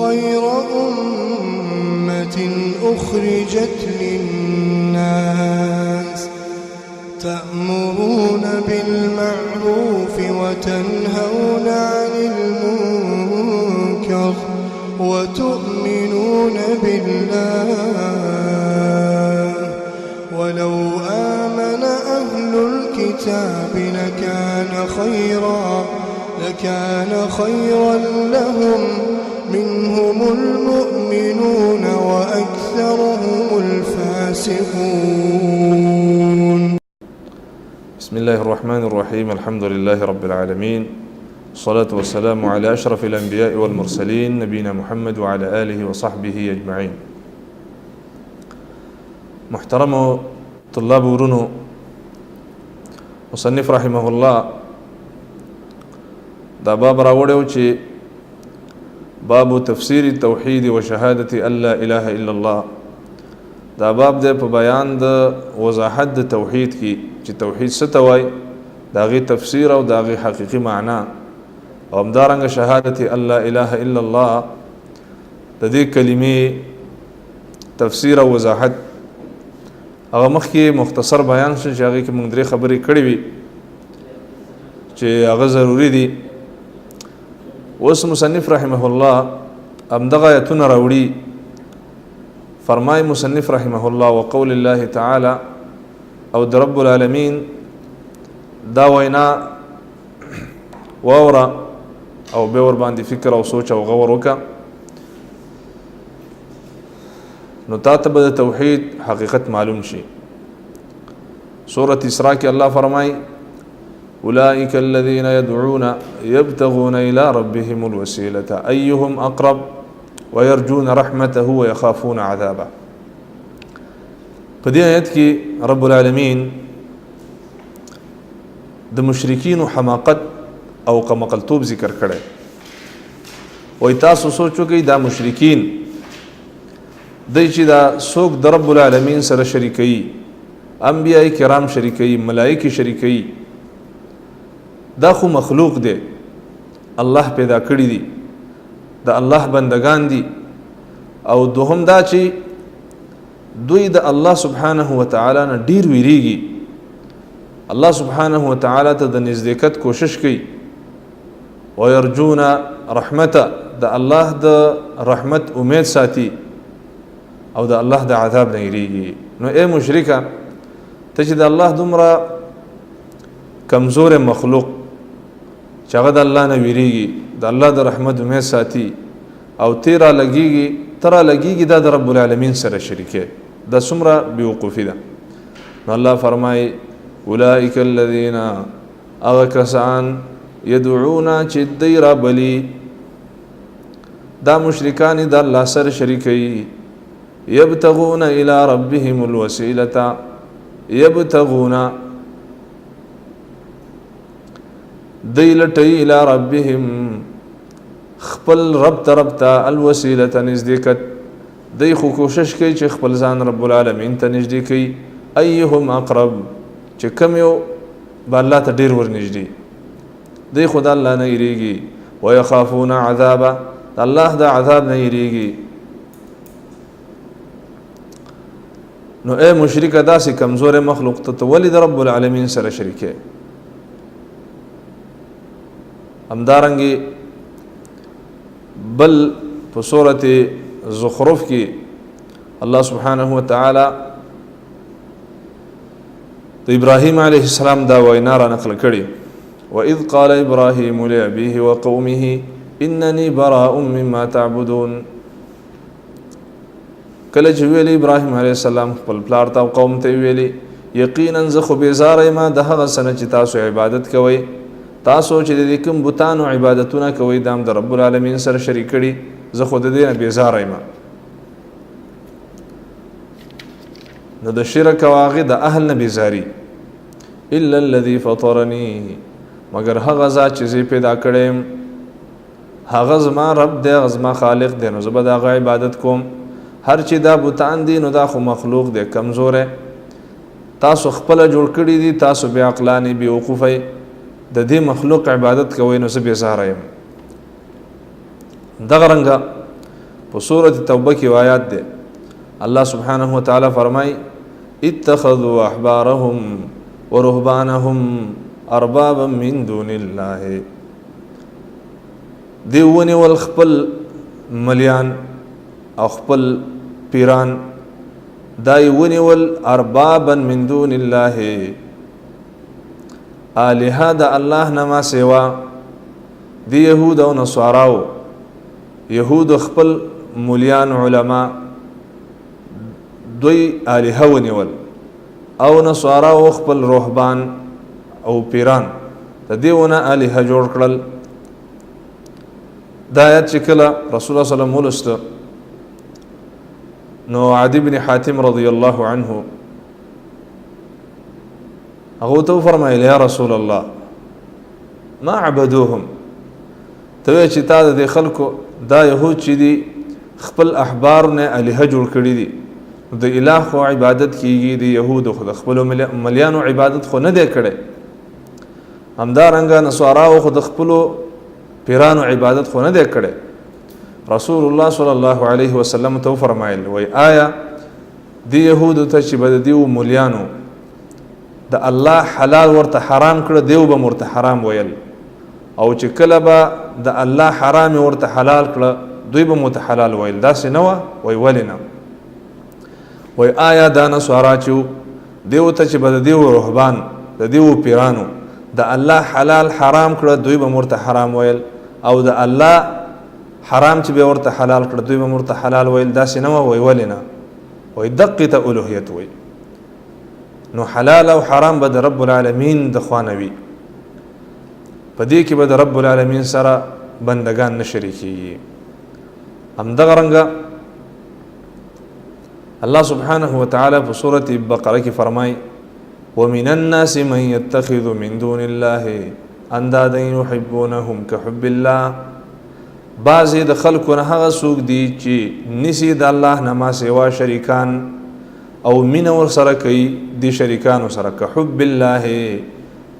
خير أمة أخرجت للناس تأمرون بالمعروف وتنهون عن المنكر وتؤمنون بالله ولو آمن أهل الكتاب لكان خيرا لهم منهم المؤمنون وأكثرهم الفاسقون. بسم الله الرحمن الرحيم. الحمد لله رب العالمين، الصلاة والسلام على أشرف الأنبياء والمرسلين نبينا محمد وعلى آله وصحبه أجمعين. محترم طلاب ورونو، مصنف رحمه الله دا باب راوړیو چې باب تفسیر التوحید و شهادت ان لا اله الا الله. دا باب د په بیان د وضاحت د توحید کې چې توحید څه ته وایي، د هغې تفسیر او د هغې حقیقي معنا، او همدارنګه شهادت ان لا اله الا الله د دې کلمې تفسیر او وضاحت. هغه مخکې مختصر بیان شو چې هغې کې موږ درې خبرې کړې وي چې هغه ضروري دي. اوس مصنف رحمه الله همدغه آیتونه راوړي. فرمای مصنف رحمه الله وقول الله تعالی، او د رب العالمین دا وینا واوره او به ور باندې فکر او سوچ او غور وکړه، نو تا ته به د توحید حقیقت معلوم شي. سورة اسراء کې الله فرمای اولئک الذین يدعون يبتغون الى ربهم الوسیلة ایهم اقرب ويرجون رحمته ويخافون عذابه. په دې آیت کې رب العالمین د مشرکین حماقت او قمقلتوب ذکر کړي. وای تاسو سوچو کې دا مشرکین دای چې دا څوک د رب العالمین سره شریکي، انبیاء کرام شریکي، ملائکه شریکي، دا خو مخلوق دی، الله پیدا کړی دي، د الله بندگان دي. او دوهم دا چې دوی د الله سبحانه وتعالی نه ډیر ویریږي، الله سبحانه وتعالی ته د نزدېکت کوشش کوي. ويرجون رحمته، د الله د رحمت امید ساتي، او د الله د عذاب نه یریږي. نو اے مشرکه، ته چې د الله دومره کمزور مخلوق چې هغه د الله نه ویریږي، د الله د رحمت امید ساتي، او تیرا لګیږي دا د رب العالمین سره شریکه، دا څومره بیوقوفي ده. نو الله فرمای اولئک الذین، هغه کسان، یدعون چې دی را بلی، دا مشرکان د الله سره شریکي، یبتغون الى ربهم الوسیلة، یبتغون دی لټي الى ربهم خپل رب ته الوسیلة نزدېکت، دی خو کوشش کوي چې خپل ځان رب العالمین ته نږدې کوي. ایهم اقرب، چې کم یو به الله ته ډیر ورنږدې، دی خو د الله نه یریږي. ويخافون عذابه، د الله د عذاب نه یریږي. نو اے مشرک، داسې کمزور مخلوق ته ولې د رب العالمین سره شریکه؟ همدارنګې بل په سورة زخرف کې الله سبحانه وتعالی د ابراهیم علیه السلام دا وینا را نقل کړي. وَإِذْ قَالَ إِبْرَاهِيمُ لِأَبِيهِ وَقَوْمِهِ إِنَّنِي بَرَاءٌ مِّمَّا تَعْبُدُونَ. کله چې ویلي ابراهیم علیه السلام خپل پلار ته او قوم ته ویلي، یقینا زه خو بیزاره یم د هغه څه نه چې تاسو عبادت کوئ، تاسو چې د کوم بتانو عبادتونه کوئ دا هم د رب العالمین سره شریک کړي، زه خو د دې نه بیزاره یم. نو د شرک او هغې د اهل نه بیزاري. الا الذي فطرني، مگر هغه ذات چې زه پیدا کړی یم، هغه زما رب دی، هغه زما خالق دی، نو زه به د هغه عبادت کوم. هر چې دا بوتان دي نو دا خو مخلوق دی، کمزور دی، تاسو خپل جوړ کړي دي، تاسو بې عقلانې بې وقوفئ، د دې مخلوق عبادت کوئ، نو زه بېزاره یم. دغه رنګه په سورۃ توبه کې آیات ده الله سبحانه وتعالى فرمای اتخذوا احبارهم ورهبانهم اربابا من دون الله دیونی والخپل ملیان او خپل پیران دایونی والاربابا من دون الله آلهه د الله نما سوا دی یهود او نصاراو یهود خپل ملیان علما دوی آلهه ونیول او نصاراو خپل رهبان او پیران د دیونه آلهه جوړ کړل دا آیت چې کله رسول الله صلی الله علیه وسلم ولست نو عدی بن حاتم رضی الله عنه هغه ته فرمایله یا رسول الله ما عبدوهم ته چې تا د خلکو دا يهود چې دي خپل احبار نه الها جوړ کړی دي د الہ خو عبادت کیږي د يهود خو د خپل مليانو عبادت خو نه دی کړي همدارنګه نصاراو خو د خپل پیرانو عبادت خو نه دی کړي رسول الله صلی الله علیه وسلم ته فرمایل وای آیا د يهود ته چې بد دیو مليانو د الله حلال ورته حرام کړ دیو به مرته حرام ویل او چې کله به د الله حرام ورته حلال کړ دوی به مت حلال ویل دا څه نو وای ولنا وای آیا دا نصارا چې دیو ته چې بد دیو رهبان د دیو پیرانو د الله حلال حرام کړ دوی به مرته حرام ویل او د الله حرام چې به ورته حلال کړ دوی به مرته حلال ویل دا څه نو وای ولنا وای دقه الوهیت وای نو حلال او حرام به د رب العالمین د خوانوي په دې کې به د رب العالمین سره بندگان نشریکي همدغه رنګه الله سبحانه وتعالى في سورة البقرة کې فرمای ومن الناس من يتخذ من دون الله اندادا يحبونهم كحب الله بعضې د خلکو نه هغه څوک دي چې نسی د الله نه ما سوا شریکان او مینه ور سره کوي د شریکانو سره که حب الله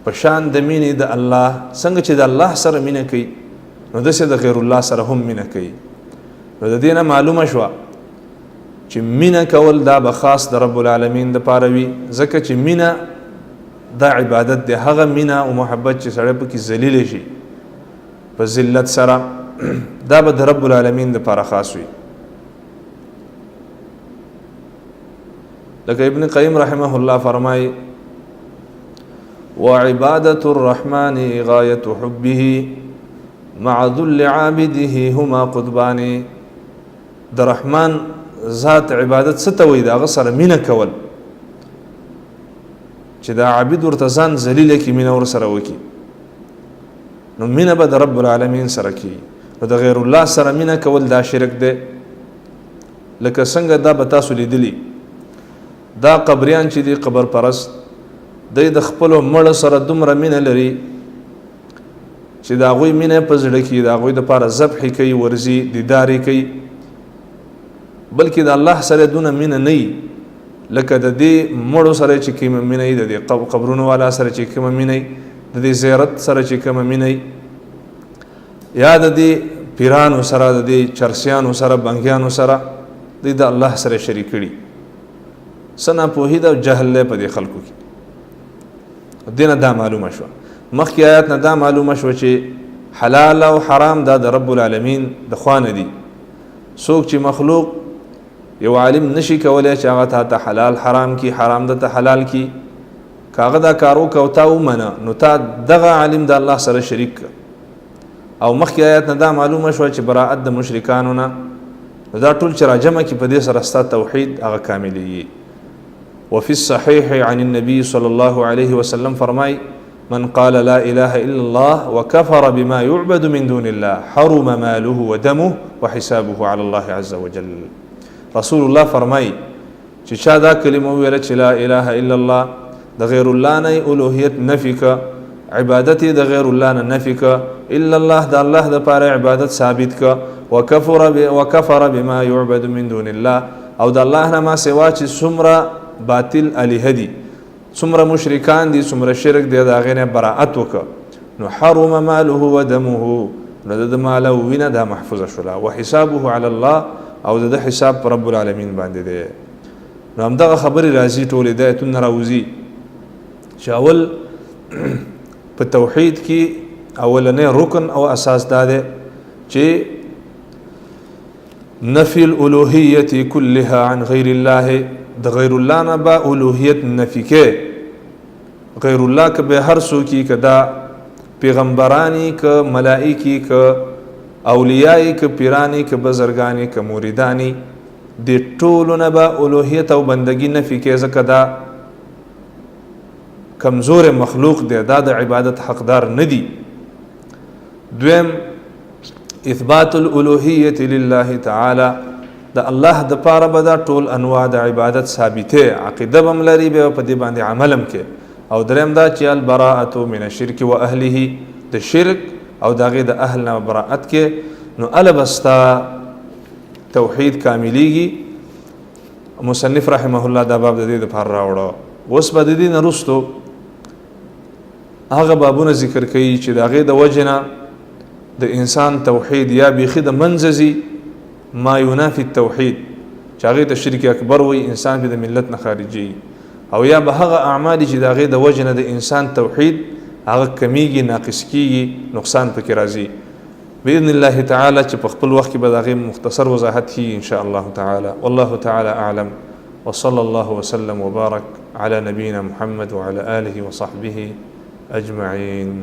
پشان د مینې د الله څنګه چې د الله سره مینه کوي نو دسه د غیر الله سره هم مینه کوي نو د دې نه معلومه شوه چې مینه کول دا به خاص د رب العالمین د پاره وي ځکه چې مینه دا عبادت دی هغه مینه او محبت چې سړی پکې ذلیل شي په ذلت سره دا به د رب العالمین د پاره خاص وي لکه ابن قیم رحمه الله فرمای وعبادة الرحمن غاية حبه مع ذل عابده هما قطبان د رحمان ذات عبادت ستوي دا غسر مینه کول چې دا عابد ورته ځان ذلیل کی مینه ور سره وکي نو مینه به د رب العالمین سره کی نو د غیر الله سره مینه کول دا شرک دی لکه څنګه دا به تاسو لیدلی دا قبریان چې دی قبر پرست د خپل مړ سره دومره مینه لري چې دا غوی مینه په زړه کې دا غوی د پاره ذبح کوي ورزي دیداري کوي بلکې د الله سره دونه مینه نه لکه د دې مړو سره چې کوم مینه د دې قبرونو والا سره چې کوم مینه د دې زیارت سره چې کوم مینه یا د دې پیرانو سره د دې چرسیانو سره بنګیانو سره د الله سره شریک کړي سنا په هدا جهل په دې خلکو کې دینه دا معلومه شو مخکې آیات نه دا معلومه شو چې حلال او حرام دا د رب العالمین د خوانه دي څوک چې مخلوق یو عالم نشي کولای چې هغه ته حلال حرام کی حرام د ته حلال کی کاغه دا کارو کوتا ومنه نو تا دغه عالم د الله سره شریک او مخکې آیات نه دا معلومه شو چې براءت د مشرکانو نه دا ټول چې راجمه کې په دې سره ست توحید هغه کاملی وفي الصحيح عن النبي صلى الله عليه وسلم فرمای من قال لا إله إلا الله وكفر بما يعبد من دون الله حرم ماله ودمه وحسابه على الله عز وجل رسول الله فرمای چې چا دا کلمه ویله چې لا إله إلا الله د غیر الله نه الوهیت نفی کا عبادت د غیر الله نه نفی کا الا الله د الله د پاره عبادت ثابت کا وكفر بما يعبد من دون الله او د الله نه ما سوا چې څومره باطل الہ دي څومره مشرکان دي څومره شرک دي دا غینه براءت وک نو حرم ماله ودمه نو د مال او وینه دا محفوظه شولا وحسابه علی الله او د حساب پر رب العالمین باندې دی نو همدغه خبرې راځي ټولې د ایتونه راوځي چې اول په توحید کې اولنې رکن او اساس دا دی چې نفي الالوهیت كلها عن غیر الله د غیر الله نه با الوهیت نفي کې غیر الله که به هر څوک کې کدا پیغمبرانی که ملائکی که اولیائی که پیرانی که بزرگانی که موریدانی دی ټولو نه به الوهیت او بندگی نفي کې ځکه دا کمزور مخلوق دی دا د عبادت حقدار نه دی دویم اثبات الالوهیت لله تعالی د الله د پاره به دا ټول انواع د عبادت ثابته عقیده بم لري به په دې باندې عملم کې او دریم دا چې البراءه من الشرك واهله د شرک او دغه د اهل نه براءت کې نو البستا توحید کاملیږي مصنف رحمه الله دا باب د دې لپاره راوړو اوس به د دې نرستو هغه بابونه ذکر کوي چې دغه د وجنه د انسان توحید یا بیخي د منځزي ما ينافي التوحید چې هغه د شرک اکبر وي انسان به د ملت نه خارجي او یا به هغه اعمال چې دغه د وجنه د انسان توحید هغه کمیږي ناقص کیږي نقصان پکې راځي باذن الله تعالی چې په خپل وخت کې به دغه مختصر وضاحت هي ان شاء الله تعالی والله تعالی اعلم وصلى الله وسلم وبارك على نبينا محمد وعلى آله وصحبه أجمعين